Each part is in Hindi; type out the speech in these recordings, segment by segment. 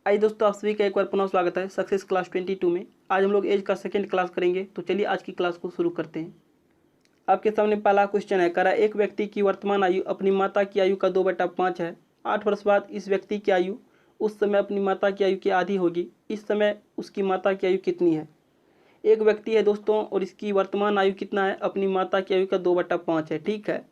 आइए दोस्तों, आप सभी का एक बार पुनः स्वागत है सक्सेस क्लास 22 में। आज हम लोग एज का सेकंड क्लास करेंगे, तो चलिए आज की क्लास को शुरू करते हैं। आपके सामने पहला क्वेश्चन है, करा एक व्यक्ति की वर्तमान आयु अपनी माता की आयु का 2/5 है। 8 वर्ष बाद इस व्यक्ति की आयु उस समय अपनी माता की आयु की आधी होगी। इस समय उसकी माता की आयु कितनी है? एक व्यक्ति है दोस्तों और इसकी वर्तमान आयु कितना है? अपनी माता की आयु का 2/5 है। ठीक है।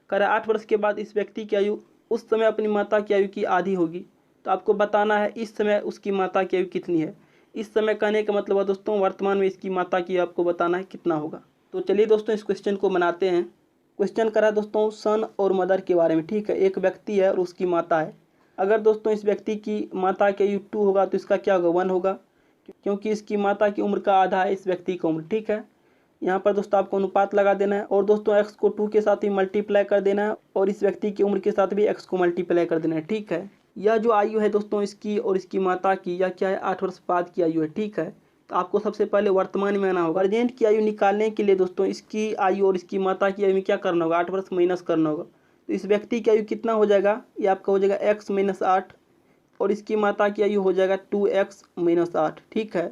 करा 8 वर्ष के बाद इस व्यक्ति की आयु उस समय अपनी माता की आयु की आधी होगी। तो आपको बताना है इस समय उसकी माता की आयु कितनी है। इस समय कहने का मतलब है दोस्तों वर्तमान में इसकी माता की आपको बताना है कितना होगा। तो चलिए दोस्तों इस क्वेश्चन को बनाते हैं। क्वेश्चन करा दोस्तों सन और मदर के बारे में। ठीक है, एक व्यक्ति है और उसकी माता है। अगर दोस्तों इस व्यक्ति की माता की आयु 2 होगा तो इसका क्या होगा? 1 होगा, क्योंकि इसकी माता की उम्र का आधा है इस व्यक्ति की उम्र। ठीक है, यहाँ पर दोस्तों आपको अनुपात लगा देना है और दोस्तों x को 2 के साथ ही मल्टीप्लाई कर देना है और इस व्यक्ति की उम्र के साथ भी x को मल्टीप्लाई कर देना है। ठीक है, यह जो आयु है दोस्तों इसकी और इसकी माता की, यह क्या है? 8 वर्ष बाद की आयु है। ठीक है, तो आपको सबसे पहले वर्तमान में आना होगा। प्रेजेंट की आयु निकालने के लिए दोस्तों इसकी आयु और इसकी माता की आयु में क्या करना होगा? 8 वर्ष माइनस करना होगा। तो इस व्यक्ति की आयु कितना हो जाएगा? ये आपका हो जाएगा x - 8 और इसकी माता की आयु हो जाएगा 2x - 8। ठीक है,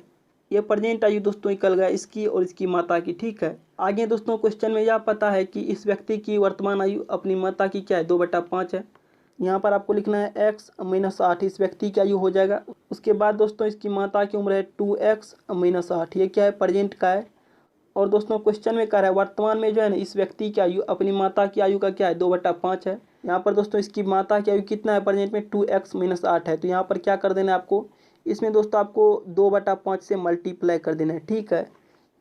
ये प्रेजेंट आयु दोस्तों निकल गया इसकी और इसकी माता की। ठीक है, आगे दोस्तों क्वेश्चन में यह पता है कि इस व्यक्ति की वर्तमान आयु अपनी माता की क्या है? 2/5 है। यहाँ पर आपको लिखना है x - 8 इस व्यक्ति की आयु हो जाएगा। उसके बाद दोस्तों इसकी माता की उम्र है 2x - 8। ये क्या है? प्रेजेंट का है। और दोस्तों क्वेश्चन में कह रहा है वर्तमान में जो है ना इस व्यक्ति की आयु अपनी माता की आयु का क्या है? 2/5 है। यहाँ पर दोस्तों इसकी माता की आयु कितना है? प्रेजेंट में 2x - 8 है। तो यहाँ पर क्या कर देना है आपको? इसमें दोस्तों आपको 2/5 से मल्टीप्लाई कर देना है। ठीक है,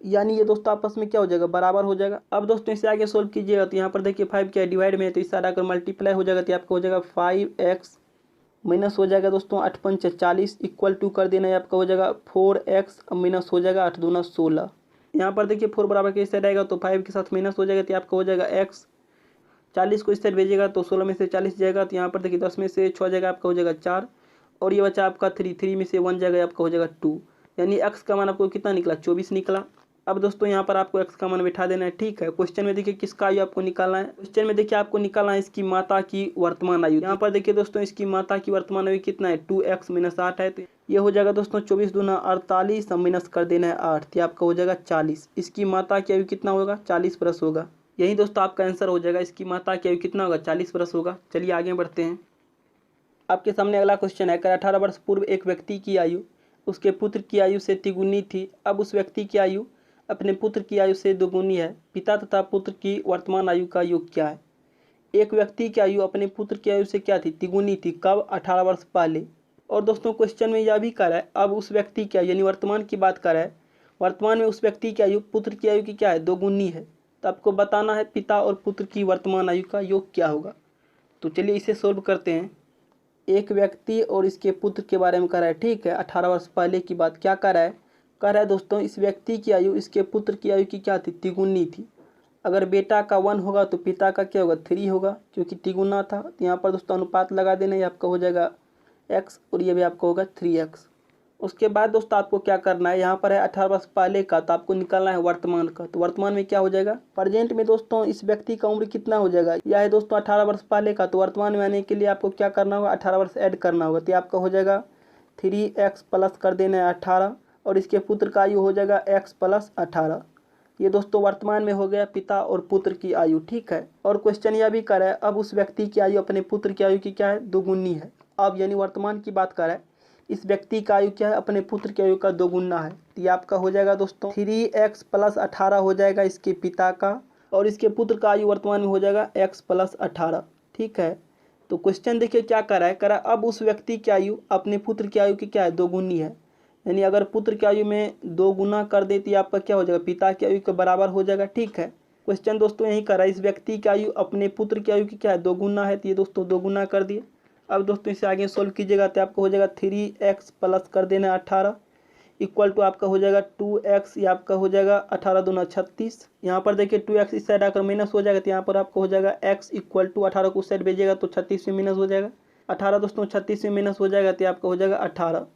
यानी ये दोस्तों आपस में क्या हो जाएगा? बराबर हो जाएगा। अब दोस्तों इसे आगे सोल्व कीजिएगा तो यहाँ पर देखिए 5 क्या है? डिवाइड में है, तो इस सारा अगर मल्टीप्लाई हो जाएगा तो आपका हो जाएगा 5x माइनस हो जाएगा दोस्तों 8 × 5 = 40 इक्वल टू कर देना है आपका हो जाएगा 4x माइनस हो जाएगा 8 दूना 16। यहाँ पर देखिए 4 बराबर के इस साइड आएगा तो 5 के साथ माइनस हो जाएगा तो आपका हो जाएगा x। 40 को इस साइड भेजिएगा तो 16 में से 40 जाएगा तो यहाँ पर देखिए 10 में से 6 जाएगा आपका हो जाएगा 4 और ये बचा आपका 3 में से 1 जाएगा आपका हो जाएगा 2। यानी x का मान आपको कितना निकला? 24 निकला। अब दोस्तों यहाँ पर आपको x का मान बिठा देना है। ठीक है, क्वेश्चन में देखिए किसका आयु आपको निकालना है? क्वेश्चन में देखिए आपको निकालना है इसकी माता की वर्तमान आयु। यहाँ पर देखिए दोस्तों इसकी माता की वर्तमान आयु कितना है? 2x - 8 है। तो ये हो जाएगा दोस्तों 24 दूना 48 माइनस कर देना है 8 तो आपका हो जाएगा 40। इसकी माता की आयु कितना होगा? 40 वर्ष होगा। यही दोस्तों आपका आंसर हो जाएगा। इसकी माता की आयु कितना होगा? 40 वर्ष होगा। चलिए आगे बढ़ते हैं। आपके सामने अगला क्वेश्चन है, 18 वर्ष पूर्व एक व्यक्ति की आयु उसके पुत्र की आयु से तिगुनी थी। अब उस व्यक्ति की आयु अपने पुत्र की आयु से दोगुनी है। पिता तथा पुत्र की वर्तमान आयु का योग क्या है? एक व्यक्ति की आयु अपने पुत्र की आयु से क्या थी? तिगुनी थी। कब? 18 वर्ष पहले। और दोस्तों क्वेश्चन में यह भी कर रहा है अब उस व्यक्ति की आयु यानी वर्तमान की बात कर रहा है। वर्तमान में उस व्यक्ति की आयु पुत्र की आयु की क्या है? दोगुनी है। तो आपको बताना है पिता और पुत्र की वर्तमान आयु का योग क्या होगा। तो चलिए इसे सोल्व करते हैं। एक व्यक्ति और इसके पुत्र के बारे में कह रहा है। ठीक है, 18 वर्ष पहले की बात क्या कर रहा है? कह रहा है दोस्तों इस व्यक्ति की आयु इसके पुत्र की आयु की क्या थी? तिगुनी थी। अगर बेटा का 1 होगा तो पिता का क्या होगा? 3 होगा, क्योंकि तिगुना था। तो यहाँ पर दोस्तों अनुपात लगा देना, ये आपका हो जाएगा x और ये भी आपका होगा 3x। उसके बाद दोस्तों आपको क्या करना है? यहाँ पर है 18 वर्ष पहले का, तो आपको निकालना है वर्तमान का। तो वर्तमान में क्या हो जाएगा? प्रेजेंट में दोस्तों इस व्यक्ति का उम्र कितना हो जाएगा? यह है दोस्तों 18 वर्ष पहले का। तो वर्तमान में आने के लिए आपको क्या करना होगा? 18 वर्ष ऐड करना होगा। तो आपका हो जाएगा 3x प्लस कर देना है 18 और इसके पुत्र का आयु हो जाएगा x + 18। ये दोस्तों वर्तमान में हो गया पिता और पुत्र की आयु। ठीक है, और क्वेश्चन यह भी कर रहा है अब उस व्यक्ति की आयु अपने पुत्र की आयु की क्या है? दोगुनी है। अब यानी वर्तमान की बात कर रहा है। इस व्यक्ति का आयु क्या है? अपने पुत्र की आयु का दोगुना है। तो ये आपका हो जाएगा दोस्तों 3x + 18 हो जाएगा इसके पिता का और इसके पुत्र का आयु वर्तमान में हो जाएगा x + 18। ठीक है, तो क्वेश्चन देखिए क्या कर रहा है? करा अब उस व्यक्ति की आयु अपने पुत्र की आयु की क्या है? दोगुनी है। यानी अगर पुत्र की आयु में 2 गुना कर देती आपका क्या हो जाएगा? पिता की आयु के बराबर हो जाएगा। ठीक है, क्वेश्चन दोस्तों यही कर रहा है इस व्यक्ति की आयु अपने पुत्र की आयु की क्या है? 2 गुना है। तो ये दोस्तों 2 गुना कर दिए। अब दोस्तों इसे आगे सोल्व कीजिएगा तो आपको हो जाएगा 3x प्लस कर देना 18 इक्वल टू आपका हो जाएगा 2x। ये आपका हो जाएगा 18 दूना 36। यहाँ पर देखिए 2x इस साइड आकर माइनस हो जाएगा तो यहाँ पर आपको हो जाएगा x इक्वल टू 18 को उस साइड भेजिएगा तो 36 में माइनस हो जाएगा। 18 दोस्तों 36 में माइनस हो जाएगा तो आपका हो जाएगा 18।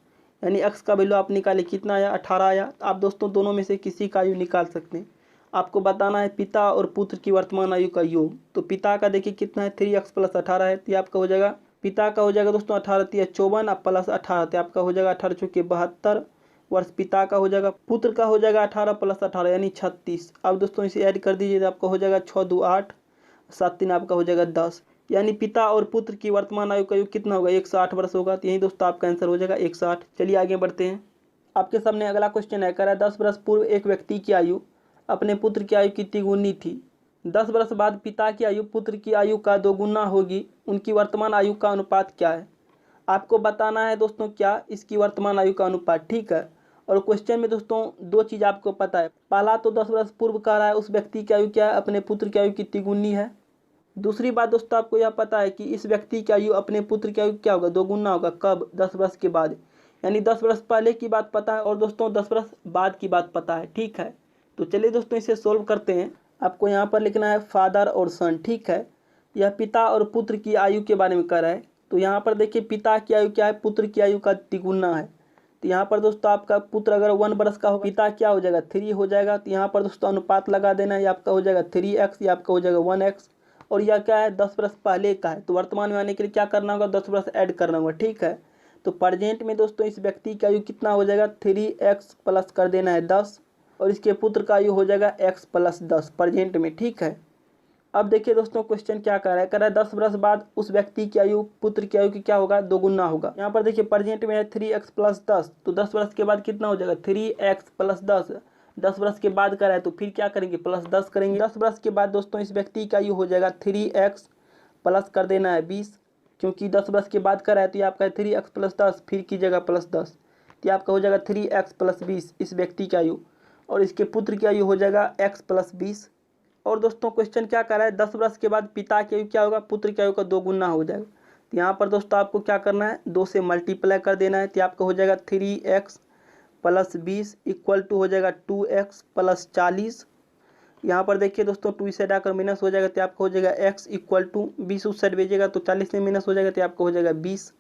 यानी x का वैल्यू आप निकाले कितना आया? 18 आया। आप दोस्तों दोनों में से किसी का आयु निकाल सकते हैं। आपको बताना है पिता और पुत्र की वर्तमान आयु का योग। तो पिता का देखिए कितना है? 3x + 18 है। तो आपका हो जाएगा पिता का हो जाएगा दोस्तों 18×3 = 54 अब प्लस 18 तो आपका हो जाएगा 18×4 = 72 वर्ष पिता का हो जाएगा। पुत्र का हो जाएगा 18 + 18 यानी 36। अब दोस्तों इसे ऐड कर दीजिए तो आपका हो जाएगा 6×2 = 8, 7×3 आपका हो जाएगा 10। यानी पिता और पुत्र की वर्तमान आयु का युग कितना होगा? 108 वर्ष होगा। तो यही दोस्तों आपका आंसर हो जाएगा 108। चलिए आगे बढ़ते हैं। आपके सामने अगला क्वेश्चन है, कह रहा है 10 वर्ष पूर्व एक व्यक्ति की आयु अपने पुत्र की आयु की तिगुनी थी। 10 वर्ष बाद पिता की आयु पुत्र की आयु का 2 गुना होगी। उनकी वर्तमान आयु का अनुपात क्या है? आपको बताना है दोस्तों क्या इसकी वर्तमान आयु का अनुपात, ठीक है। और क्वेश्चन में दोस्तों 2 चीज़ आपको पता है। पहला तो 10 वर्ष पूर्व कह रहा है उस व्यक्ति की आयु क्या है? अपने पुत्र की आयु की तिगुनी है। दूसरी बात दोस्तों आपको यह पता है कि इस व्यक्ति की आयु अपने पुत्र की आयु क्या होगा? 2 गुना होगा। कब? 10 वर्ष के बाद। यानी 10 वर्ष पहले की बात पता है और दोस्तों 10 वर्ष बाद की बात पता है, ठीक है। तो चलिए दोस्तों इसे सोल्व करते हैं। आपको यहाँ पर लिखना है फादर और सन, ठीक है। यह पिता और पुत्र की आयु के बारे में कह रहा है। तो यहाँ पर देखिए पिता की आयु क्या है? पुत्र की आयु का तिगुना है। तो यहाँ पर दोस्तों आपका पुत्र अगर 1 वर्ष का हो, पिता क्या हो जाएगा? 3 हो जाएगा। तो यहाँ पर दोस्तों अनुपात लगा देना है। ये आपका हो जाएगा 3x, ये आपका हो जाएगा 1x। और यह क्या है? 10 वर्ष पहले का है। तो वर्तमान में आने के लिए क्या करना होगा? 10 वर्ष ऐड करना होगा, ठीक है। तो प्रेजेंट में दोस्तों इस व्यक्ति की आयु कितना हो जाएगा? 3x प्लस कर देना है 10 और इसके पुत्र का आयु हो जाएगा x + 10 प्रेजेंट में, ठीक है। अब देखिए दोस्तों क्वेश्चन क्या कर रहा है? कह रहा है 10 वर्ष बाद उस व्यक्ति की आयु पुत्र की आयु की क्या होगा? 2 गुना होगा। यहाँ पर देखिए प्रेजेंट में है 3x + 10, तो 10 वर्ष के बाद कितना हो जाएगा? 3x + 10। 10 वर्ष के बाद कर रहा है तो फिर क्या करेंगे? प्लस 10 करेंगे। 10 वर्ष के बाद दोस्तों इस व्यक्ति की आयु हो जाएगा 3x प्लस कर देना है 20, क्योंकि 10 वर्ष के बाद कर रहा है तो ये आपका 3x + 10 फिर कीजिएगा प्लस 10, तो आपका हो जाएगा 3x + 20 इस व्यक्ति की आयु। और इसके पुत्र की आयु हो जाएगा x + 20। और दोस्तों क्वेश्चन क्या कर रहा है? 10 वर्ष के बाद पिता की आयु क्या होगा? पुत्र की आयु का 2 गुना हो जाएगा। तो यहाँ पर दोस्तों आपको क्या करना है? 2 से मल्टीप्लाई कर देना है। तो आपका हो जाएगा 3x + 20 = हो जाएगा 2x + 40। यहाँ पर देखिए दोस्तों 2 से हटाकर माइनस हो जाएगा तो आपका हो जाएगा x = 20 उस साइड भेजिएगा तो 40 में माइनस हो जाएगा तो आपका हो जाएगा 20।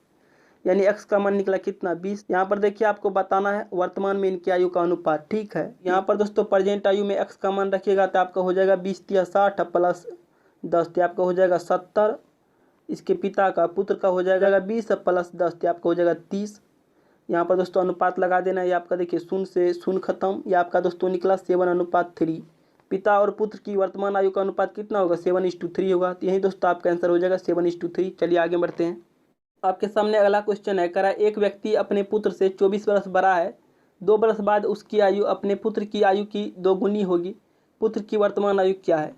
यानी x का मान निकला कितना? 20। यहाँ पर देखिए आपको बताना है वर्तमान में इनकी आयु का अनुपात, ठीक है। यहाँ पर दोस्तों प्रेजेंट आयु में x का मान रखिएगा तो आपका हो जाएगा 20 × 60 प्लस 10 तो आपका हो जाएगा 70। इसके पिता का पुत्र का हो जाएगा 20 प्लस 10 तो आपका हो जाएगा 30। यहाँ पर दोस्तों अनुपात लगा देना है। ये आपका देखिए 0 से 0 खत्म। ये आपका दोस्तों निकला 7:3। पिता और पुत्र की वर्तमान आयु का अनुपात कितना होगा? 7:3 होगा। तो यही दोस्तों आपका आंसर हो जाएगा 7:3। चलिए आगे बढ़ते हैं। आपके सामने अगला क्वेश्चन है, कह रहा है एक व्यक्ति अपने पुत्र से 24 वर्ष बड़ा है। 2 वर्ष बाद उसकी आयु अपने पुत्र की आयु की 2 गुनी होगी। पुत्र की वर्तमान आयु क्या है?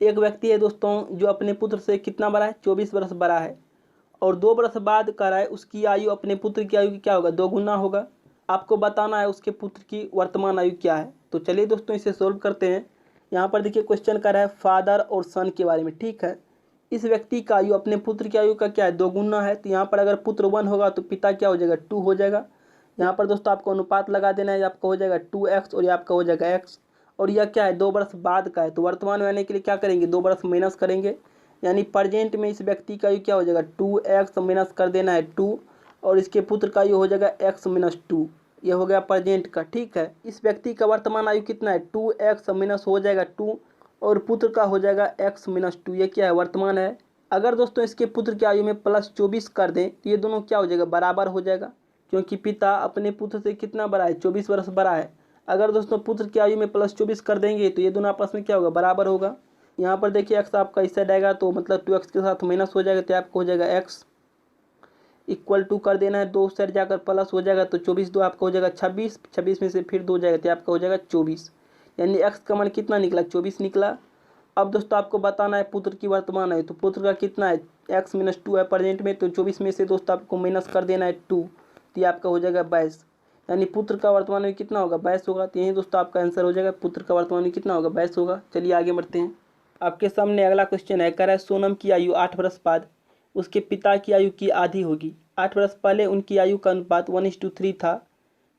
एक व्यक्ति है दोस्तों जो अपने पुत्र से कितना बड़ा है? 24 वर्ष बड़ा है और 2 वर्ष बाद कह रहा है उसकी आयु अपने पुत्र की आयु की क्या होगा? 2 गुना होगा। आपको बताना है उसके पुत्र की वर्तमान आयु क्या है। तो चलिए दोस्तों इसे सोल्व करते हैं। यहाँ पर देखिए क्वेश्चन कर रहा है फादर और सन के बारे में, ठीक है। इस व्यक्ति का आयु अपने पुत्र की आयु का क्या है? 2 गुना है। तो यहाँ पर अगर पुत्र 1 होगा तो पिता क्या हो जाएगा? 2 हो जाएगा। यहाँ पर दोस्तों आपको अनुपात लगा देना है। आपका हो जाएगा 2x और ये आपका हो जाएगा x। और यह क्या है? 2 वर्ष बाद का है। तो वर्तमान में आने के लिए क्या करेंगे? 2 वर्ष माइनस करेंगे। यानी प्रेजेंट में इस व्यक्ति का आयु क्या हो जाएगा? 2x माइनस कर देना है 2 और इसके पुत्र का आयु हो जाएगा x - 2। ये हो गया प्रेजेंट का, ठीक है। इस व्यक्ति का वर्तमान आयु कितना है? 2x माइनस हो जाएगा 2 और पुत्र का हो जाएगा x - 2। ये क्या है? वर्तमान है। अगर दोस्तों इसके पुत्र की आयु में प्लस 24 कर दें तो ये दोनों क्या हो जाएगा? बराबर हो जाएगा, क्योंकि पिता अपने पुत्र से कितना बड़ा है? 24 वर्ष बड़ा है। अगर दोस्तों पुत्र की आयु में प्लस 24 कर देंगे तो ये दोनों आपस में क्या होगा? बराबर होगा। यहाँ पर देखिए x आपका इस साइड आएगा तो मतलब 2x के साथ माइनस हो जाएगा तो आपको हो जाएगा x = कर देना है। 2 साइड जाकर प्लस हो जाएगा तो 24 2 आपका हो जाएगा 26। 26 में से फिर 2 जाएगा तो आपका हो जाएगा 24। यानी x का मान कितना निकला? 24 निकला। अब दोस्तों आपको बताना है पुत्र की वर्तमान आयु। तो पुत्र का कितना है? x - 2 है प्रेजेंट में। तो 24 में से दोस्तों आपको माइनस कर देना है 2 तो ये आपका हो जाएगा 22। यानी पुत्र का वर्तमान आयु कितना होगा? 22 होगा। तो यही दोस्तों आपका आंसर हो जाएगा पुत्र का वर्तमान आयु कितना होगा? 22 होगा। चलिए आगे बढ़ते हैं। आपके सामने अगला क्वेश्चन है, कह रहा है सोनम की आयु 8 वर्ष बाद उसके पिता की आयु की आधी होगी। 8 वर्ष पहले उनकी आयु का अनुपात 1:3 था।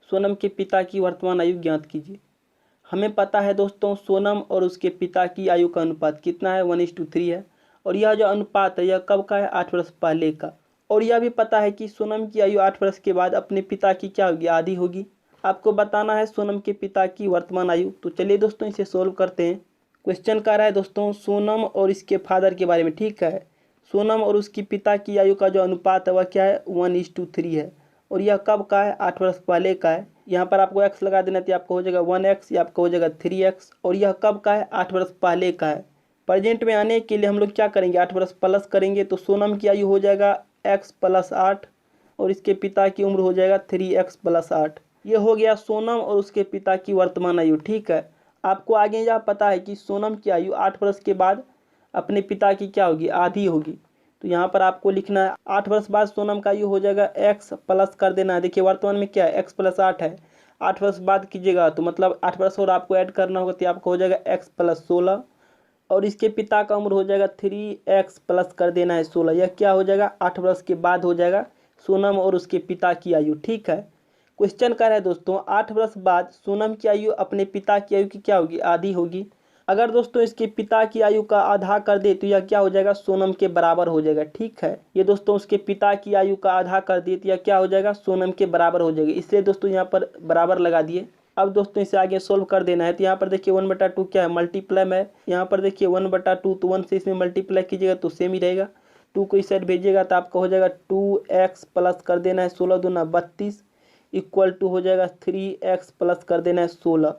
सोनम के पिता की वर्तमान आयु ज्ञात कीजिए। हमें पता है दोस्तों सोनम और उसके पिता की आयु का अनुपात कितना है? 1:3 है। और यह जो अनुपात है यह कब का है? 8 वर्ष पहले का। और यह भी पता है कि सोनम की आयु 8 वर्ष के बाद अपने पिता की क्या होगी? आधी होगी। आपको बताना है सोनम के पिता की वर्तमान आयु। तो चलिए दोस्तों इसे सोल्व करते हैं। क्वेश्चन कह रहा है दोस्तों सोनम और इसके फादर के बारे में, ठीक है। सोनम और उसकी पिता की आयु का जो अनुपात है वह क्या है, 1:3 है। और यह कब का है, 8 वर्ष पहले का है। यहाँ पर आपको x लगा देना तो आपको हो जाएगा 1x, या आपको हो जाएगा 3x। और यह कब का है, 8 वर्ष पहले का है। प्रेजेंट में आने के लिए हम लोग क्या करेंगे, 8 वर्ष प्लस करेंगे तो सोनम की आयु हो जाएगा x + 8 और इसके पिता की उम्र हो जाएगा 3x + 8। ये हो गया सोनम और उसके पिता की वर्तमान आयु। ठीक है, आपको आगे यह पता है कि सोनम की आयु 8 वर्ष के बाद अपने पिता की क्या होगी, आधी होगी। तो यहाँ पर आपको लिखना है 8 वर्ष बाद सोनम का आयु हो जाएगा x प्लस कर देना है। देखिए वर्तमान में क्या है, x + 8 है, 8 वर्ष बाद कीजिएगा तो मतलब 8 वर्ष और आपको ऐड करना होगा तो आपको हो जाएगा x + 16 और इसके पिता का उम्र हो जाएगा 3x प्लस कर देना है 16। यह क्या हो जाएगा, 8 वर्ष के बाद हो जाएगा सोनम और उसके पिता की आयु। ठीक है, क्वेश्चन कर रहा है दोस्तों 8 वर्ष बाद सोनम की आयु अपने पिता की आयु की क्या होगी, आधी होगी। अगर दोस्तों इसके पिता की आयु का आधा कर दे तो यह क्या हो जाएगा, सोनम के बराबर हो जाएगा। ठीक है, ये दोस्तों उसके पिता की आयु का आधा कर दिए तो यह क्या हो जाएगा, सोनम के बराबर हो जाएगा। इसलिए दोस्तों यहाँ पर बराबर लगा दिए। अब दोस्तों इसे आगे सोल्व कर देना है। तो यहाँ पर देखिए 1/2 क्या है, मल्टीप्लाई में है। यहाँ पर देखिए 1/2 तो 1 से इसमें मल्टीप्लाई कीजिएगा तो सेम ही रहेगा। 2 को इस साइड भेजिएगा तो आपका हो जाएगा 2x प्लस कर देना है 16 दूना 32 इक्वल टू हो जाएगा 3x प्लस कर देना है 16।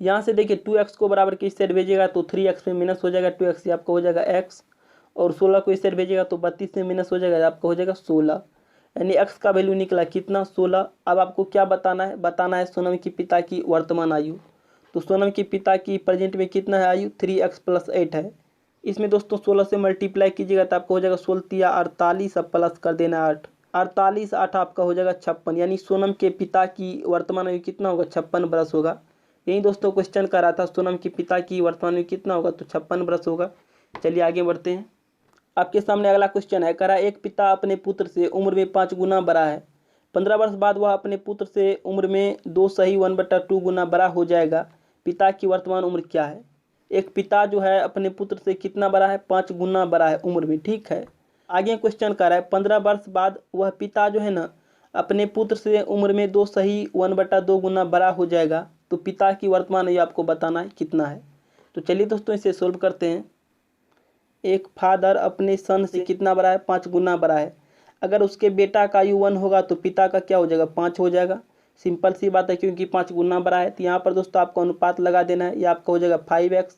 यहाँ से देखिए 2x को बराबर के इस साइड भेजिएगा तो 3x में माइनस हो जाएगा 2x, आपका हो जाएगा x। और 16 को इस साइड भेजिएगा तो 32 में माइनस हो जाएगा, आपका हो जाएगा 16। यानी x का वैल्यू निकला कितना, 16। अब आपको क्या बताना है, बताना है सोनम की पिता की वर्तमान आयु। तो सोनम के पिता की प्रेजेंट में कितना है आयु, 3x + 8 है। इसमें दोस्तों 16 से मल्टीप्लाई कीजिएगा तो आपको हो जाएगा 16 या 48, अब प्लस कर देना 8, 48 8 आपका हो जाएगा 56। यानी सोनम के पिता की वर्तमान आयु कितना होगा, 56 वर्ष होगा। यही दोस्तों क्वेश्चन कर रहा था, सोनम के पिता की वर्तमान आयु कितना होगा, तो 56 वर्ष होगा। चलिए आगे बढ़ते हैं। आपके सामने अगला क्वेश्चन है, करा एक पिता अपने पुत्र से उम्र में 5 गुना बड़ा है। 15 वर्ष बाद वह अपने पुत्र से उम्र में 2 सही 1/2 गुना बड़ा हो जाएगा। पिता की वर्तमान उम्र क्या है। एक पिता जो है अपने पुत्र से कितना बड़ा है, 5 गुना बड़ा है उम्र में। ठीक है, आगे क्वेश्चन कर रहा है 15 वर्ष बाद वह पिता जो है ना अपने पुत्र से उम्र में 2 सही 1/2 गुना बड़ा हो जाएगा। तो पिता की वर्तमान आयु आपको बताना है कितना है। तो चलिए दोस्तों इसे सोल्व करते हैं। एक फादर अपने सन से कितना बड़ा है, 5 गुना बड़ा है। अगर उसके बेटा का आयु 1 होगा तो पिता का क्या हो जाएगा, 5 हो जाएगा। सिंपल सी बात है, क्योंकि 5 गुना बड़ा है। तो यहाँ पर दोस्तों आपको अनुपात लगा देना है। ये आपका हो जाएगा 5x,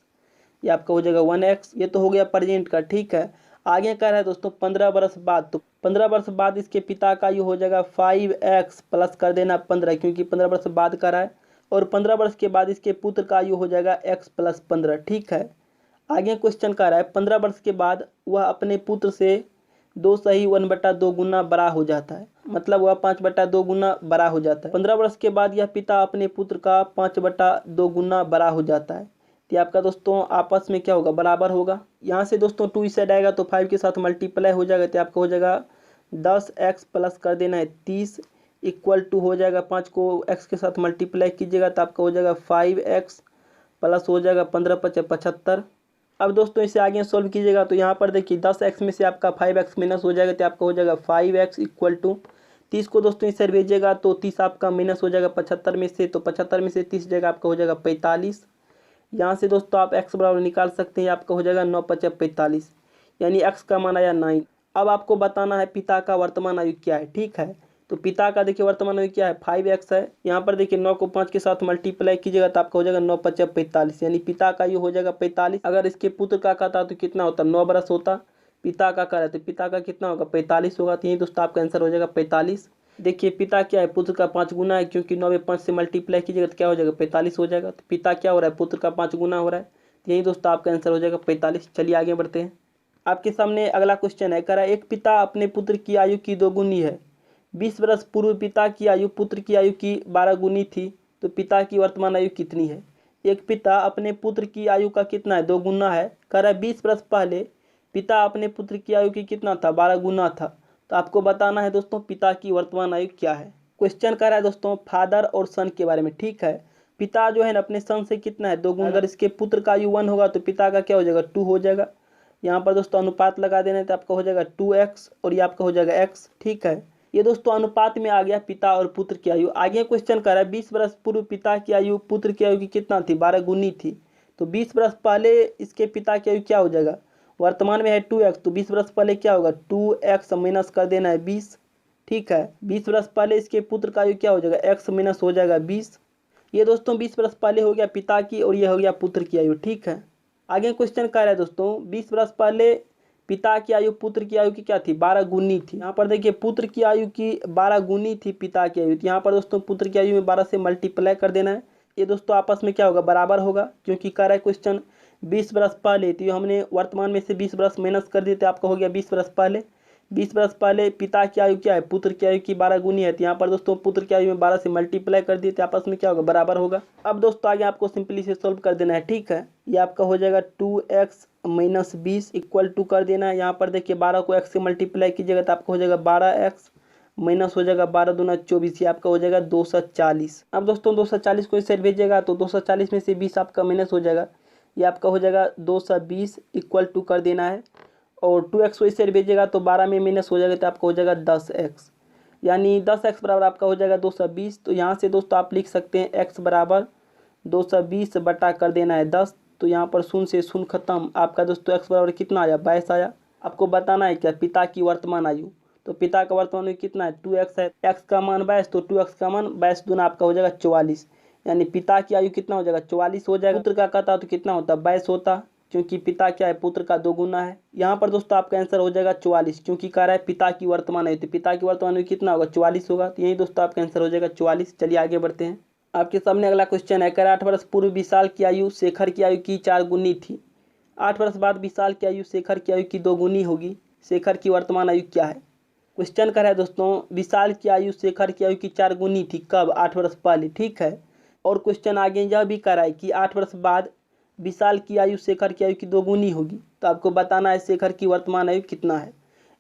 ये आपका हो जाएगा 1x। ये तो हो गया प्रेजेंट का। ठीक है, आगे कह रहा है दोस्तों 15 वर्ष बाद। तो 15 वर्ष बाद इसके पिता का आयु हो जाएगा 5x प्लस कर देना 15, क्योंकि 15 वर्ष बाद का रहा है। और 15 वर्ष के बाद इसके पुत्र का आयु हो जाएगा x + 15। ठीक है, आगे क्वेश्चन का रहा है 15 वर्ष के बाद वह अपने पुत्र से 2 सही 1/2 गुना बड़ा हो जाता है। मतलब वह 5/2 गुना बड़ा हो जाता है। 15 वर्ष के बाद यह पिता अपने पुत्र का 5/2 गुना बड़ा हो जाता है। तो आपका दोस्तों आपस में क्या होगा, बराबर होगा। यहाँ से दोस्तों 2 इस साइड आएगा तो 5 के साथ मल्टीप्लाई हो जाएगा। तो आपका हो जाएगा 10x प्लस कर देना है 30 इक्वल टू हो जाएगा 5 को x के साथ मल्टीप्लाई कीजिएगा तो आपका हो जाएगा 5x प्लस हो जाएगा 15 × 5 = 75। अब दोस्तों इसे आगे सोल्व कीजिएगा तो यहाँ पर देखिए 10x में से आपका 5x माइनस हो जाएगा तो आपका हो जाएगा 5x इक्वल टू 30 को दोस्तों इस साइड भेजिएगा तो 30 आपका माइनस हो जाएगा 75 में से। तो 75 में से 30 जगह आपका हो जाएगा 45। यहाँ से दोस्तों आप x बराबर निकाल सकते हैं, आपका हो जाएगा 9 × 5 = 45, यानी x का मान आया 9। अब आपको बताना है पिता का वर्तमान आयु क्या है। ठीक है, तो पिता का देखिए वर्तमान आयु क्या है, 5x है। यहाँ पर देखिए 9 को 5 के साथ मल्टीप्लाई कीजिएगा तो आपका हो जाएगा 9 × 5 = 45, यानी पिता का आयु हो जाएगा 45। अगर इसके पुत्र का कहता तो कितना होता, 9 वर्ष होता। पिता का कह रहा है तो पिता का कितना होगा, 45 होगा। तो यही दोस्तों आपका आंसर हो जाएगा 45। देखिए पिता क्या है, पुत्र का 5 गुना है, क्योंकि 9 में 5 से मल्टीप्लाई कीजिएगा तो क्या हो जाएगा, 45 हो जाएगा। तो पिता क्या हो रहा है, पुत्र का 5 गुना हो रहा है। तो यही दोस्तों आपका आंसर हो जाएगा 45। चलिए आगे बढ़ते हैं। आपके सामने अगला क्वेश्चन है, कह रहा है एक पिता अपने पुत्र की आयु की 2 गुनी है। 20 वर्ष पूर्व पिता की आयु पुत्र की आयु की 12 गुनी थी। तो पिता की वर्तमान आयु कितनी है। एक पिता अपने पुत्र की आयु का कितना है, 2 गुना है। कह रहा है 20 वर्ष पहले पिता अपने पुत्र की आयु की कितना था, 12 गुना था। तो आपको बताना है दोस्तों पिता की वर्तमान आयु क्या है। क्वेश्चन कर रहा है दोस्तों फादर और सन के बारे में। ठीक है, पिता जो है ना अपने सन से कितना है, 2 गुना। अगर इसके पुत्र का आयु 1 होगा तो पिता का क्या हो जाएगा, 2 हो जाएगा। यहाँ पर दोस्तों अनुपात लगा देने तो आपका हो जाएगा 2x और ये आपका हो जाएगा x। ठीक है, ये दोस्तों अनुपात में आ गया पिता और पुत्र की आयु। आगे क्वेश्चन कर रहा है 20 वर्ष पूर्व पिता की आयु पुत्र की आयु की कितना थी, 12 गुनी थी। तो 20 वर्ष पहले इसके पिता की आयु क्या हो जाएगा, वर्तमान में है 2x, तो 20 वर्ष पहले क्या होगा 2x माइनस कर देना है 20। ठीक है, 20 वर्ष पहले इसके पुत्र का आयु क्या हो जाएगा x माइनस हो जाएगा 20। ये दोस्तों 20 वर्ष पहले हो गया पिता की और ये हो गया पुत्र की आयु। ठीक है, आगे क्वेश्चन कह रहा है दोस्तों 20 वर्ष पहले पिता की आयु पुत्र की आयु की क्या थी 12 गुनी थी। यहाँ पर देखिए पुत्र की आयु की 12 गुनी थी पिता की आयु। तो यहाँ पर दोस्तों पुत्र की आयु में 12 से मल्टीप्लाई कर देना है। ये दोस्तों आपस में क्या होगा बराबर होगा, क्योंकि कह रहा है क्वेश्चन 20 वर्ष पहले, तो हमने वर्तमान में से 20 वर्ष माइनस कर दिए तो आपका हो गया 20 वर्ष पहले। 20 वर्ष पहले पिता की आयु क्या है पुत्र की आयु की 12 गुनी है, तो यहाँ पर दोस्तों पुत्र की आयु में 12 से मल्टीप्लाई कर दिए तो आपस में क्या होगा बराबर होगा। अब दोस्तों आगे आपको सिंपली से सोल्व कर देना है। ठीक है, ये आपका हो जाएगा 2x माइनस 20 इक्वल टू कर देना है। यहाँ पर देखिए 12 को x से मल्टीप्लाई कीजिएगा तो आपका हो जाएगा 12x माइनस हो जाएगा 12 दूना 24, ये आपका हो जाएगा 240। अब दोस्तों 240 को इस साइड भेजिएगा तो 240 में से 20 आपका माइनस हो जाएगा, ये आपका हो जाएगा 220 इक्वल टू कर देना है। और 2x को इस साइड भेजिएगा तो 12 में माइनस हो जाएगा तो आपका हो जाएगा 10x, यानी 10x बराबर आपका हो जाएगा 220। तो यहाँ से दोस्तों आप लिख सकते हैं x बराबर 220 बटा कर देना है 10। तो यहाँ पर शून्य से शून्य खत्म, आपका दोस्तों x बराबर कितना आया 22 आया। आपको बताना है क्या पिता की वर्तमान आयु, तो पिता का वर्तमान आयु कितना है 2x है, x का मान 22, तो 2x का मान 22 दूना आपका हो जाएगा 44, यानी पिता की आयु कितना हो जाएगा 44 हो जाएगा। पुत्र का कहता तो कितना होता 22 होता, क्योंकि पिता क्या है पुत्र का 2 गुना है। यहाँ पर दोस्तों आपका आंसर हो जाएगा 44, क्योंकि कह रहा है पिता की वर्तमान आयु, तो पिता की वर्तमान आयु कितना होगा 44 होगा। तो यही दोस्तों आपका आंसर हो जाएगा 44। चलिए आगे बढ़ते हैं। आपके सामने अगला क्वेश्चन है, कह 8 वर्ष पूर्व विशाल की आयु शेखर की आयु की 4 गुनी थी। 8 वर्ष बाद विशाल की आयु शेखर की आयु की 2 गुनी होगी, शेखर की वर्तमान आयु क्या है। क्वेश्चन कर रहा है दोस्तों विशाल की आयु शेखर की आयु की 4 गुनी थी, कब 8 वर्ष पहले। ठीक है, और क्वेश्चन आगे यह भी कर रहा है कि 8 वर्ष बाद विशाल की आयु शेखर की आयु की 2 गुनी होगी, तो आपको बताना है शेखर की वर्तमान आयु कितना है।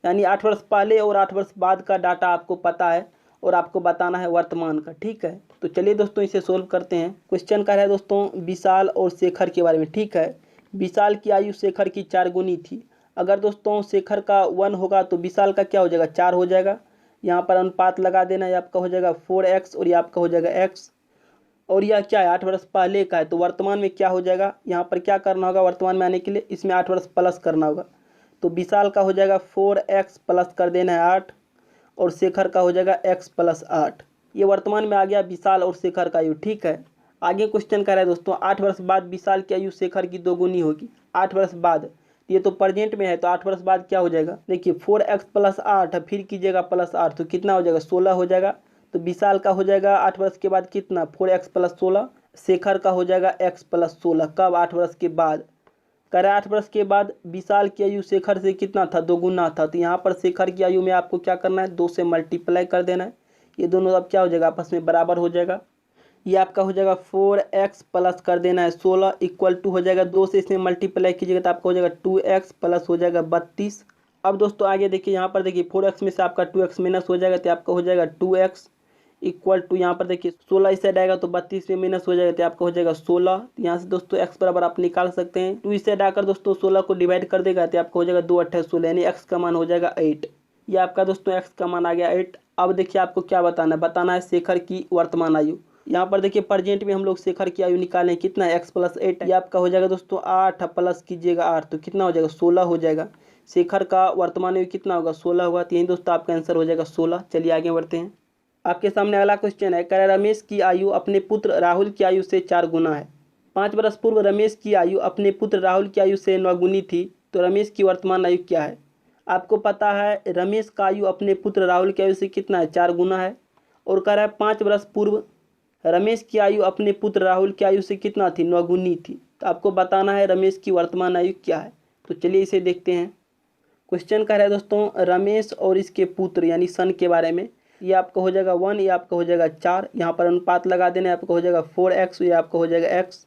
यानी 8 वर्ष पहले और 8 वर्ष बाद का डाटा आपको पता है और आपको बताना है वर्तमान का। ठीक है, तो चलिए दोस्तों इसे सोल्व करते हैं। क्वेश्चन कर रहा है दोस्तों विशाल और शेखर के बारे में। ठीक है, विशाल की आयु शेखर की 4 गुनी थी। अगर दोस्तों शेखर का 1 होगा तो विशाल का क्या हो जाएगा 4 हो जाएगा। यहाँ पर अनुपात लगा देना है, आपका हो जाएगा 4x और ये आपका हो जाएगा x। और यह क्या है 8 वर्ष पहले का है, तो वर्तमान में क्या हो जाएगा, यहाँ पर क्या करना होगा वर्तमान में आने के लिए इसमें 8 वर्ष प्लस करना होगा। तो विशाल का हो जाएगा 4x प्लस कर देना है 8 और शेखर का हो जाएगा x प्लस 8। ये वर्तमान में आ गया विशाल और शेखर का आयु। ठीक है, आगे क्वेश्चन कर रहा है दोस्तों 8 वर्ष बाद विशाल की आयु शेखर की 2 गुनी होगी। 8 वर्ष बाद, ये तो प्रेजेंट में है, तो 8 वर्ष बाद क्या हो जाएगा देखिए 4x प्लस 8 फिर कीजिएगा प्लस 8, तो कितना हो जाएगा 16 हो जाएगा। तो विशाल का हो जाएगा 8 वर्ष के बाद कितना 4x प्लस 16, शेखर का हो जाएगा x प्लस 16, कब 8 वर्ष के बाद। कह रहा है 8 वर्ष के बाद विशाल की आयु शेखर से कितना था 2 गुना था, तो यहाँ पर शेखर की आयु में आपको क्या करना है 2 से मल्टीप्लाई कर देना है। ये दोनों अब क्या हो जाएगा आपस में बराबर हो जाएगा। ये आपका हो जाएगा 4x प्लस कर देना है 16 इक्वल टू हो जाएगा 2 से इसमें मल्टीप्लाई कीजिएगा तो आपका हो जाएगा 2x प्लस हो जाएगा 32। अब दोस्तों आगे देखिए यहाँ पर देखिए 4x में से आपका 2x माइनस हो जाएगा तो आपका हो जाएगा 2x इक्वल टू यहाँ पर देखिए 16 इस साइड आएगा तो 32 में माइनस हो जाएगा तो आपका हो जाएगा 16। यहाँ से दोस्तों x बराबर आप निकाल सकते हैं। 2 इस साइड आकर दोस्तों 16 को डिवाइड कर देगा तो आपका हो जाएगा 2 8 16, यानी x का मान हो जाएगा 8। ये आपका दोस्तों x का मान आ गया 8। अब देखिए आपको क्या बताना है शेखर की वर्तमान आयु। यहाँ पर देखिए प्रेजेंट में हम लोग शेखर की आयु निकालें कितना x प्लस 8, ये आपका हो जाएगा दोस्तों 8 प्लस कीजिएगा 8 तो कितना हो जाएगा 16 हो जाएगा। शेखर का वर्तमान आयु कितना होगा 16 होगा, तो यही दोस्तों आपका आंसर हो जाएगा 16। चलिए आगे बढ़ते हैं। आपके सामने अगला क्वेश्चन है, कह रमेश की आयु अपने पुत्र राहुल की आयु से 4 गुना है। 5 वर्ष पूर्व रमेश की आयु अपने पुत्र राहुल की आयु से 9 गुनी थी, तो रमेश की वर्तमान आयु क्या है। आपको पता है रमेश का आयु अपने पुत्र राहुल की आयु से कितना है 4 गुना है, और कह रहा है 5 वर्ष पूर्व रमेश की आयु अपने पुत्र राहुल की आयु से कितना थी 9 गुनी थी। तो आपको बताना है रमेश की वर्तमान आयु क्या है। तो चलिए इसे देखते हैं। क्वेश्चन कह रहा है दोस्तों रमेश और इसके पुत्र यानी सन के बारे में। ये आपका हो जाएगा 1, ये आपका हो जाएगा 4, यहाँ पर अनुपात लगा देना है, आपका हो जाएगा 4x, ये आपका हो जाएगा x।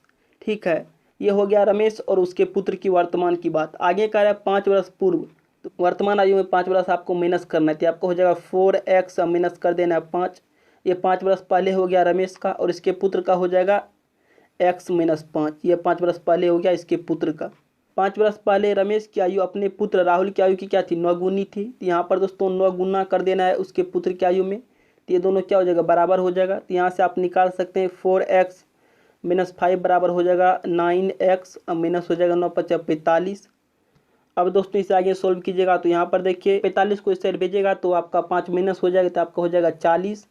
ठीक है, ये हो गया रमेश और उसके पुत्र की वर्तमान की बात। आगे कह रहा है 5 वर्ष पूर्व, तो वर्तमान आयु में 5 वर्ष आपको माइनस करना है, तो आपका हो जाएगा 4x माइनस कर देना है 5। ये 5 वर्ष पहले हो गया रमेश का, और इसके पुत्र का हो जाएगा x माइनस 5। ये 5 वर्ष पहले हो गया इसके पुत्र का। 5 वर्ष पहले रमेश की आयु अपने पुत्र राहुल की आयु की क्या थी 9 गुनी थी, तो यहाँ पर दोस्तों 9 गुना कर देना है उसके पुत्र की आयु में, तो ये दोनों क्या हो जाएगा बराबर हो जाएगा। तो यहाँ से आप निकाल सकते हैं 4x माइनस 5 बराबर हो जाएगा 9x माइनस हो जाएगा 9 × 5 = 45। अब दोस्तों इसे आगे सोल्व कीजिएगा तो यहाँ पर देखिए 45 को इस साइड भेजिएगा तो आपका 5 माइनस हो जाएगा तो आपका हो जाएगा 40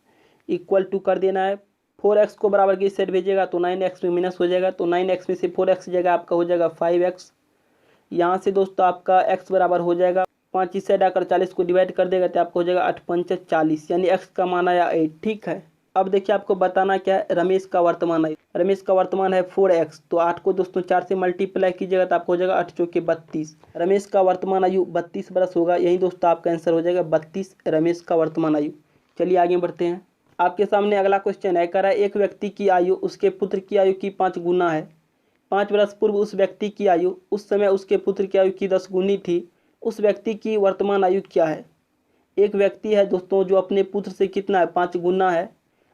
इक्वल टू कर देना है 4x को बराबर की इस साइड भेजिएगा तो 9x में माइनस हो जाएगा तो 9x में से 4x जगह आपका हो जाएगा 5x। यहाँ से दोस्तों आपका x बराबर हो जाएगा 5 इस साइड आकर 40 को डिवाइड कर देगा तो आपको हो जाएगा 8 पंच 40 यानी x का मान आया 8। ठीक है, अब देखिए आपको बताना क्या है, रमेश का वर्तमान आयु। रमेश का वर्तमान है 4x तो 8 को दोस्तों 4 से मल्टीप्लाई कीजिएगा तो आपको हो जाएगा 8 चौके 32। रमेश का वर्तमान आयु 32 बरस होगा, यही दोस्तों आपका आंसर हो जाएगा 32 रमेश का वर्तमान आयु। चलिए आगे बढ़ते हैं। आपके सामने अगला क्वेश्चन है, कह रहा है एक व्यक्ति की आयु उसके पुत्र की आयु की 5 गुना है। 5 वर्ष पूर्व उस व्यक्ति की आयु उस समय उसके पुत्र की आयु की 10 गुनी थी। उस व्यक्ति की वर्तमान आयु क्या है? एक व्यक्ति है दोस्तों जो अपने पुत्र से कितना है 5 गुना है।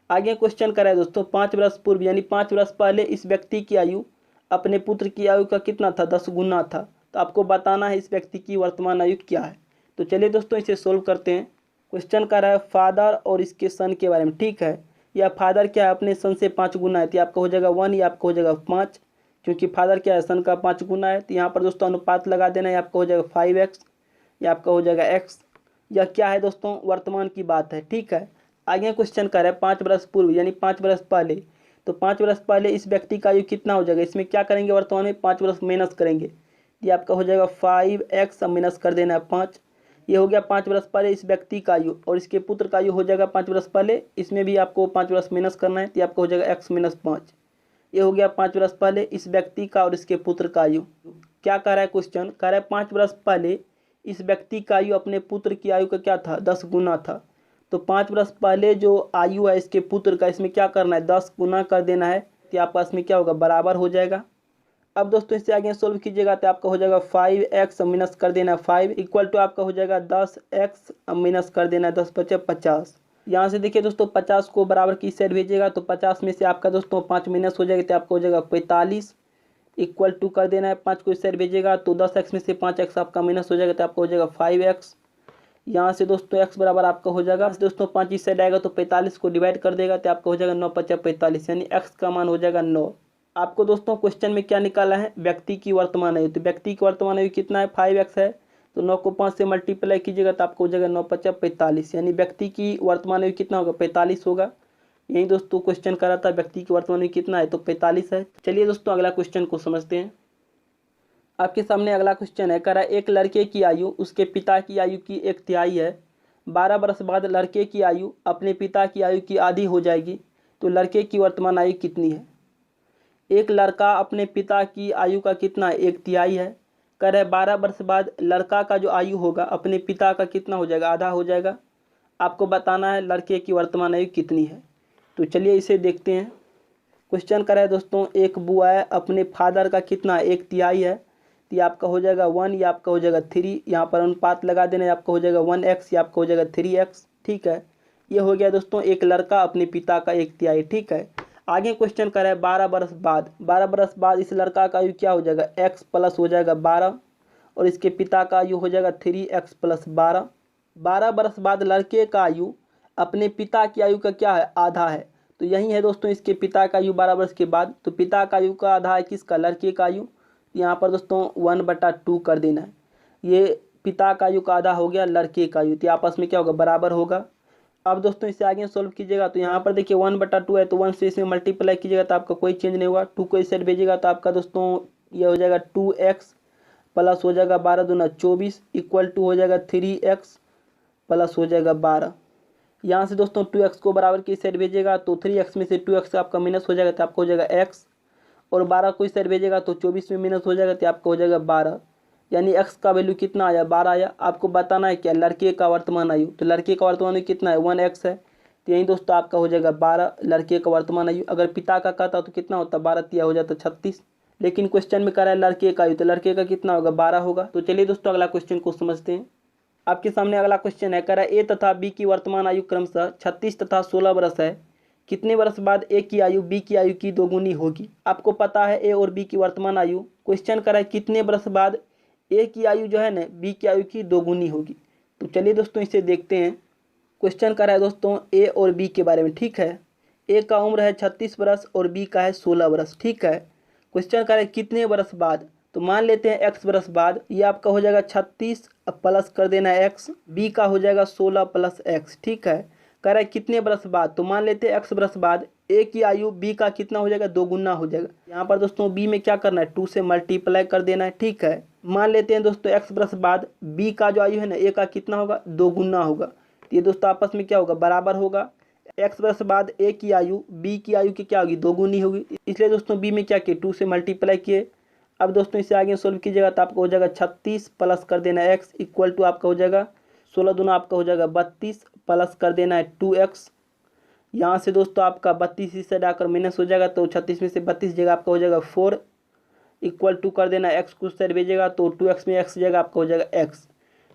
आगे क्वेश्चन कर रहा है दोस्तों 5 वर्ष पूर्व यानी 5 वर्ष पहले इस व्यक्ति की आयु अपने पुत्र की आयु का कितना था 10 गुना था। तो आपको बताना है इस व्यक्ति की वर्तमान आयु क्या है। तो चलिए दोस्तों इसे सोल्व करते हैं। क्वेश्चन कर रहा है फादर और इसके सन के बारे में। ठीक है, या फादर क्या है अपने सन से 5 गुना है तो आपका हो जाएगा 1 या आपका हो जाएगा 5, क्योंकि फादर क्या है सन का 5 गुना है। तो यहाँ पर दोस्तों अनुपात लगा देना है, आपका हो जाएगा 5x या आपका हो जाएगा x। यह क्या है दोस्तों वर्तमान की बात है। ठीक है, आगे क्वेश्चन कर रहा है 5 वर्ष पूर्व यानी 5 वर्ष पहले। तो 5 वर्ष पहले इस व्यक्ति का आयु कितना हो जाएगा, इसमें क्या करेंगे वर्तमान में 5 वर्ष माइनस करेंगे, ये आपका हो जाएगा 5x माइनस कर देना है 5। ये हो गया 5 वर्ष पहले इस व्यक्ति का आयु और इसके पुत्र का आयु हो जाएगा 5 वर्ष पहले, इसमें भी आपको 5 वर्ष माइनस करना है तो आपका हो जाएगा x माइनस 5। ये हो गया 5 वर्ष पहले इस व्यक्ति का और इसके पुत्र का आयु। क्या कह रहा है क्वेश्चन, कह रहा है 5 वर्ष पहले इस व्यक्ति का आयु अपने पुत्र की आयु का क्या था 10 गुना था। तो 5 वर्ष पहले जो आयु है इसके पुत्र का, इसमें क्या करना है 10 गुना कर देना है तो आपका इसमें क्या होगा बराबर हो जाएगा। अब दोस्तों इससे आगे सोल्व कीजिएगा तो आपका हो जाएगा 5x माइनस कर देना है 5 इक्वल टू आपका हो जाएगा 10x माइनस कर देना है 10 × 50। यहाँ से देखिए दोस्तों 50 को बराबर की साइड भेजिएगा तो 50 में से आपका दोस्तों 5 माइनस हो जाएगा तो आपका हो जाएगा 45 इक्वल टू कर देना है 5 को इस साइड भेजिएगा तो 10x में से 5x आपका माइनस हो जाएगा तो आपका हो जाएगा 5x। यहाँ से दोस्तों x बराबर आपका हो जाएगा दोस्तों 5 इस साइड आएगा तो 45 को डिवाइड कर देगा तो आपका हो जाएगा 9 × 45 यानी x का मान हो जाएगा 9। आपको दोस्तों क्वेश्चन में क्या निकाला है व्यक्ति की वर्तमान आयु। तो व्यक्ति की वर्तमान आयु कितना है 5x है, तो 9 को 5 से मल्टीप्लाई कीजिएगा तो आपको हो जाएगा 9 × 45 यानी व्यक्ति की वर्तमान आयु कितना होगा 45 होगा। यही दोस्तों क्वेश्चन कर रहा था व्यक्ति की वर्तमान आयु कितना है तो 45 है। चलिए दोस्तों अगला क्वेश्चन को समझते हैं। आपके सामने अगला क्वेश्चन है, कह रहा है एक लड़के की आयु उसके पिता की आयु की 1/3 है। 12 वर्ष बाद लड़के की आयु अपने पिता की आयु की आधी हो जाएगी, तो लड़के की वर्तमान आयु कितनी है। एक लड़का अपने पिता की आयु का कितना है 1/3 है। कह रहे 12 वर्ष बाद लड़का का जो आयु होगा अपने पिता का कितना हो जाएगा आधा हो जाएगा। आपको बताना है लड़के की वर्तमान आयु कितनी है। तो चलिए इसे देखते हैं। क्वेश्चन कर रहा है दोस्तों एक बुआ है अपने फादर का कितना 1/3 है, तो ये आपका हो जाएगा 1 या आपका हो जाएगा 3। यहाँ पर अनुपात लगा देना आपका हो जाएगा 1x या आपका हो जाएगा 3x। ठीक है, ये हो गया दोस्तों एक लड़का अपने पिता का 1/3। ठीक है, आगे क्वेश्चन कर रहा है 12 वर्ष बाद। 12 वर्ष बाद इस लड़का का आयु क्या हो जाएगा x प्लस हो जाएगा 12 और इसके पिता का आयु हो जाएगा 3x प्लस 12। 12 वर्ष बाद लड़के का आयु अपने पिता की आयु का क्या है आधा है, तो यही है दोस्तों इसके पिता का आयु 12 वर्ष के बाद। तो पिता का आयु का आधा है किसका लड़के का आयु, यहाँ पर दोस्तों 1/2 कर देना है। ये पिता का आयु का आधा हो गया लड़के का आयु, तो आपस में क्या होगा बराबर होगा। अब दोस्तों इसे आगे सोल्व कीजिएगा तो यहाँ पर देखिए 1/2 है तो 1 से इसमें मल्टीप्लाई कीजिएगा तो आपका कोई चेंज नहीं होगा। 2 को इस साइड भेजिएगा तो आपका दोस्तों ये हो जाएगा 2x प्लस हो जाएगा 12 दूना 24 इक्वल टू हो जाएगा 3x प्लस हो जाएगा 12। यहाँ से दोस्तों 2x को बराबर की साइड भेजिएगा तो 3x में से 2x आपका माइनस हो जाएगा तो आपका हो जाएगा x, और 12 को इस साइड भेजिएगा तो 24 में माइनस हो जाएगा तो आपका हो जाएगा 12, यानी x का वैल्यू कितना आया 12 आया। आपको बताना है क्या लड़के का वर्तमान आयु, तो लड़के का वर्तमान आयु कितना है 1x है, तो यही दोस्तों आपका हो जाएगा 12 लड़के का वर्तमान आयु। अगर पिता का कहता तो कितना होता 12 तिया हो जाता 36, लेकिन क्वेश्चन में कह रहा है लड़के का आयु, तो लड़के का कितना होगा 12 होगा। तो चलिए दोस्तों अगला क्वेश्चन को समझते हैं। आपके सामने अगला क्वेश्चन है, कह रहा है ए तथा बी की वर्तमान आयु क्रमशः 36 तथा 16 वर्ष है। कितने वर्ष बाद ए की आयु बी की आयु की 2 गुनी होगी। आपको पता है ए और बी की वर्तमान आयु। क्वेश्चन कर रहा है कितने वर्ष बाद ए की आयु जो है ना बी की आयु की 2 गुनी होगी। तो चलिए दोस्तों इसे देखते हैं। क्वेश्चन कर रहा है दोस्तों ए और बी के बारे में। ठीक है, ए का उम्र है 36 वर्ष और बी का है 16 वर्ष। ठीक है, क्वेश्चन कर रहा है कितने वर्ष बाद, तो मान लेते हैं x बरस बाद ये आपका हो जाएगा 36 प्लस कर देना x, b का हो जाएगा 16 प्लस x। ठीक है, कह रहा है कितने बरस बाद, तो मान लेते हैं x बरस बाद a की आयु b का कितना हो जाएगा, 2 गुना हो जाएगा। यहाँ पर दोस्तों b में क्या करना है, 2 से मल्टीप्लाई कर देना है। ठीक है, मान लेते हैं दोस्तों x बरस बाद b का जो आयु है ना a का कितना होगा, 2 गुना होगा। तो ये दोस्तों आपस में क्या होगा, बराबर होगा। x बरस बाद a की आयु b की आयु की क्या होगी, 2 गुनी होगी, इसलिए दोस्तों b में क्या किए, 2 से मल्टीप्लाई किए। अब दोस्तों इसे आगे सोल्व कीजिएगा तो आपका हो जाएगा 36 प्लस कर देना x इक्वल टू आपका हो जाएगा 16 दूना आपका हो जाएगा 32 प्लस कर देना है 2x। यहाँ से दोस्तों आपका 32 से डाकर माइनस हो जाएगा तो 36 में से 32 जगह आपका हो जाएगा 4 इक्वल टू कर देना x को साइड भेजिएगा तो 2x में x जगह आपका हो जाएगा x,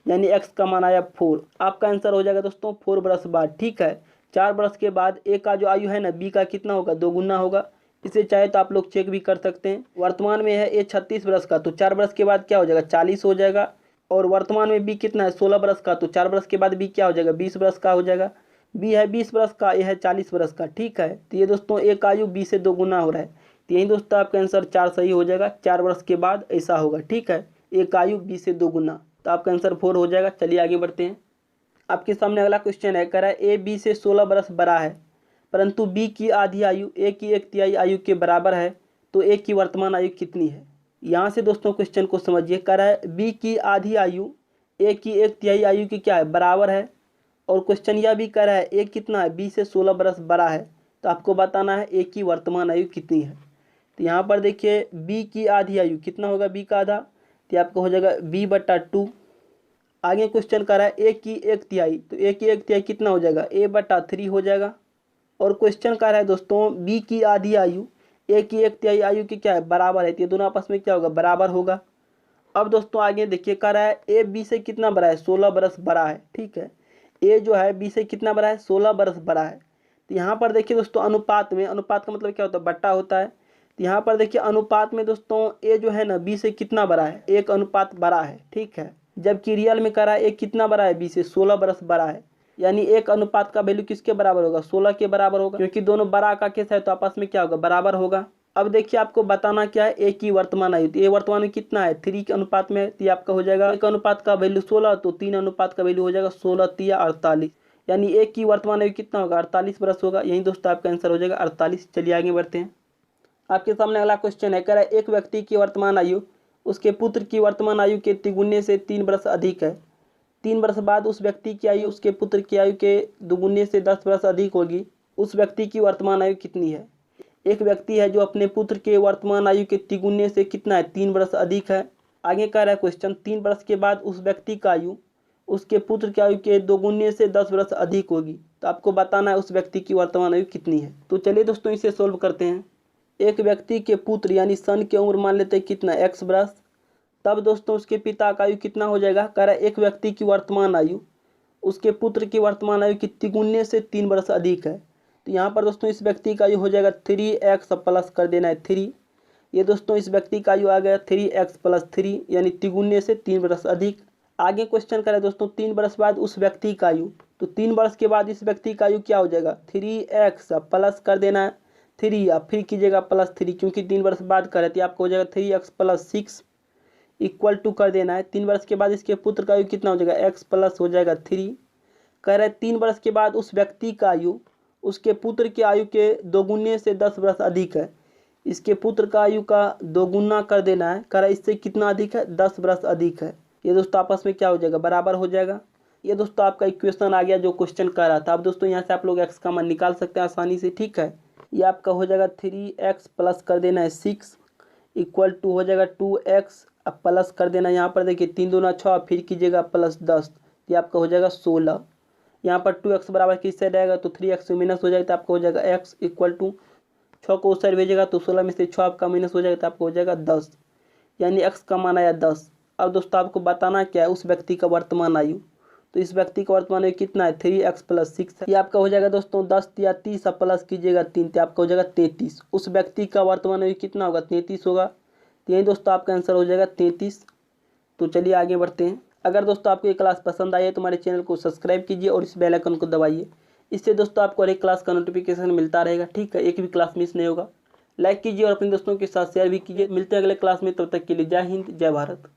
यानी x का मान आया 4। आपका आंसर हो जाएगा दोस्तों 4 बरस बाद। ठीक है, 4 बरस के बाद a का जो आयु है ना b का कितना होगा, 2 गुना होगा। इसे चाहे तो आप लोग चेक भी कर सकते हैं। वर्तमान में है a 36 बरस का, तो 4 बरस के बाद क्या हो जाएगा, 40 हो जाएगा। और वर्तमान में b कितना है, 16 बरस का, तो 4 बरस के बाद b क्या हो जाएगा, 20 बरस का हो जाएगा। b है 20 बरस का, a है 40 बरस का। ठीक है, तो ये दोस्तों a का आयु b से 2 गुना हो रहा है, तो यही दोस्तों आपका आंसर 4 सही हो जाएगा। 4 बरस के बाद ऐसा होगा। ठीक है, a का आयु b से 2 गुना, तो आपका आंसर 4 हो जाएगा। चलिए आगे बढ़ते हैं। आपके सामने अगला क्वेश्चन है, कह रहा है a b से 16 बरस बड़ा है परंतु b की आधी आयु a की 1/3 आयु के बराबर है, तो a की वर्तमान आयु कितनी है। यहाँ से दोस्तों क्वेश्चन को समझिए। कह रहा है b की आधी आयु a की 1/3 आयु की क्या है, बराबर है। और क्वेश्चन यह भी कह रहा है a कितना है, b से 16 बरस बड़ा है, तो आपको बताना है a की वर्तमान आयु कितनी है। तो यहाँ पर देखिए b की आधी आयु कितना होगा, b का आधा, तो आपका हो जाएगा b/2। आगे क्वेश्चन कर रहा है a की 1/3, तो a की 1/3 कितना हो जाएगा, a/3 हो जाएगा। और क्वेश्चन कर रहा है दोस्तों b की आधी आयु a की 1/3 आयु की क्या है, बराबर है, तो ये दोनों आपस में क्या होगा, बराबर होगा। अब दोस्तों आगे देखिए, कह रहा है a b से कितना बड़ा है, 16 बरस बड़ा है। ठीक है, a जो है b से कितना बड़ा है, 16 बरस बड़ा है। तो यहाँ पर देखिए दोस्तों अनुपात में, अनुपात का मतलब क्या होता है, बट्टा होता है। तो यहाँ पर देखिए अनुपात में दोस्तों a जो है ना b से कितना बड़ा है, 1 अनुपात बड़ा है। ठीक है, जबकि रियल में कह रहा है a कितना बड़ा है, b से 16 बरस बड़ा है, यानी 1 अनुपात का वैल्यू किसके बराबर होगा, 16 के बराबर होगा, क्योंकि दोनों बड़ा का केस है तो आपस में क्या होगा, बराबर होगा। अब देखिए आपको बताना क्या है, a की वर्तमान आयु, तो a वर्तमान में कितना है, 3 के अनुपात में है, तो आपका हो जाएगा 1 अनुपात का वैल्यू 16, तो 3 अनुपात का वैल्यू हो जाएगा 16 3 48, यानी a की वर्तमान आयु कितना होगा, 48 बरस होगा। यही दोस्तों आपका आंसर हो जाएगा 48। चलिए आगे बढ़ते हैं। आपके सामने अगला क्वेश्चन है, कह रहा है एक व्यक्ति की वर्तमान आयु उसके पुत्र की वर्तमान आयु के तिगुने से 3 बरस अधिक है। 3 वर्ष बाद उस व्यक्ति की आयु उसके पुत्र की आयु के दुगुने से 10 वर्ष अधिक होगी। उस व्यक्ति की वर्तमान आयु कितनी है। एक व्यक्ति है जो अपने पुत्र के वर्तमान आयु के तिगुने से कितना है, 3 वर्ष अधिक है। आगे कह रहा है क्वेश्चन, 3 वर्ष के बाद उस व्यक्ति का आयु उसके पुत्र की आयु के दोगुने से 10 वर्ष अधिक होगी, तो आपको बताना है उस व्यक्ति की वर्तमान आयु कितनी है। तो चलिए दोस्तों इसे सोल्व करते हैं। एक व्यक्ति के पुत्र यानी सन की उम्र मान लेते हैं कितना, x वर्ष, तब दोस्तों उसके पिता का आयु कितना हो जाएगा। कह रहा है एक व्यक्ति की वर्तमान आयु उसके पुत्र की वर्तमान आयु की तिगुने से 3 वर्ष अधिक है, तो यहाँ पर दोस्तों इस व्यक्ति का आयु हो जाएगा 3x प्लस कर देना है 3। ये दोस्तों इस व्यक्ति का आयु आ गया 3x प्लस 3, यानी तिगुने से 3 वर्ष अधिक। आगे क्वेश्चन करें दोस्तों, 3 वर्ष बाद उस व्यक्ति का आयु, तो 3 वर्ष के बाद इस व्यक्ति का आयु क्या हो जाएगा, 3x प्लस कर देना है 3, आप फिर कीजिएगा प्लस 3, क्योंकि 3 वर्ष बाद करे तो आपको हो जाएगा 3x प्लस 6 इक्वल टू कर देना है। 3 वर्ष के बाद इसके पुत्र का आयु कितना हो जाएगा, x प्लस हो जाएगा 3। कह रहे 3 वर्ष के बाद उस व्यक्ति का आयु उसके पुत्र की आयु के दोगुने से 10 वर्ष अधिक है। इसके पुत्र का आयु का दोगुना कर देना है। कह रहा इससे कितना अधिक है, 10 वर्ष अधिक है। ये दोस्तों आपस में क्या हो जाएगा, बराबर हो जाएगा। ये दोस्तों आपका इक्वेशन आ गया जो क्वेश्चन कर रहा था। अब दोस्तों यहाँ से आप लोग x का मान निकाल सकते हैं आसानी से। ठीक है, ये आपका हो जाएगा 3x प्लस कर देना है 6 इक्वल टू हो जाएगा 2x, अब प्लस कर देना। यहाँ पर देखिए 3 दूना 6, फिर कीजिएगा प्लस 10, ये आपका हो जाएगा 16। यहाँ पर 2x बराबर किस साइड आएगा, तो 3x माइनस हो जाएगा, तो आपका हो जाएगा x इक्वल टू 6 को उस साइड भेजेगा तो 16 में से 6 आपका माइनस हो जाएगा, तो आपको हो जाएगा 10, यानी x का मान आया 10। अब दोस्तों आपको बताना क्या है, उस व्यक्ति का वर्तमान आयु, तो इस व्यक्ति का वर्तमान आयु कितना है, 3x प्लस 6 है। ये आपका हो जाएगा दोस्तों 10 या 30, अब प्लस कीजिएगा 3, तो आपका हो जाएगा 33। उस व्यक्ति का वर्तमान आयु कितना होगा, 33 होगा। तो यही दोस्तों आपका आंसर हो जाएगा 33। तो चलिए आगे बढ़ते हैं। अगर दोस्तों आपको ये क्लास पसंद आई है तो हमारे चैनल को सब्सक्राइब कीजिए और इस बेल आइकन को दबाइए। इससे दोस्तों आपको हर एक क्लास का नोटिफिकेशन मिलता रहेगा। ठीक है, एक भी क्लास मिस नहीं होगा। लाइक कीजिए और अपने दोस्तों के साथ शेयर भी कीजिए। मिलते हैं अगले क्लास में, तब तक के लिए जय हिंद, जय भारत।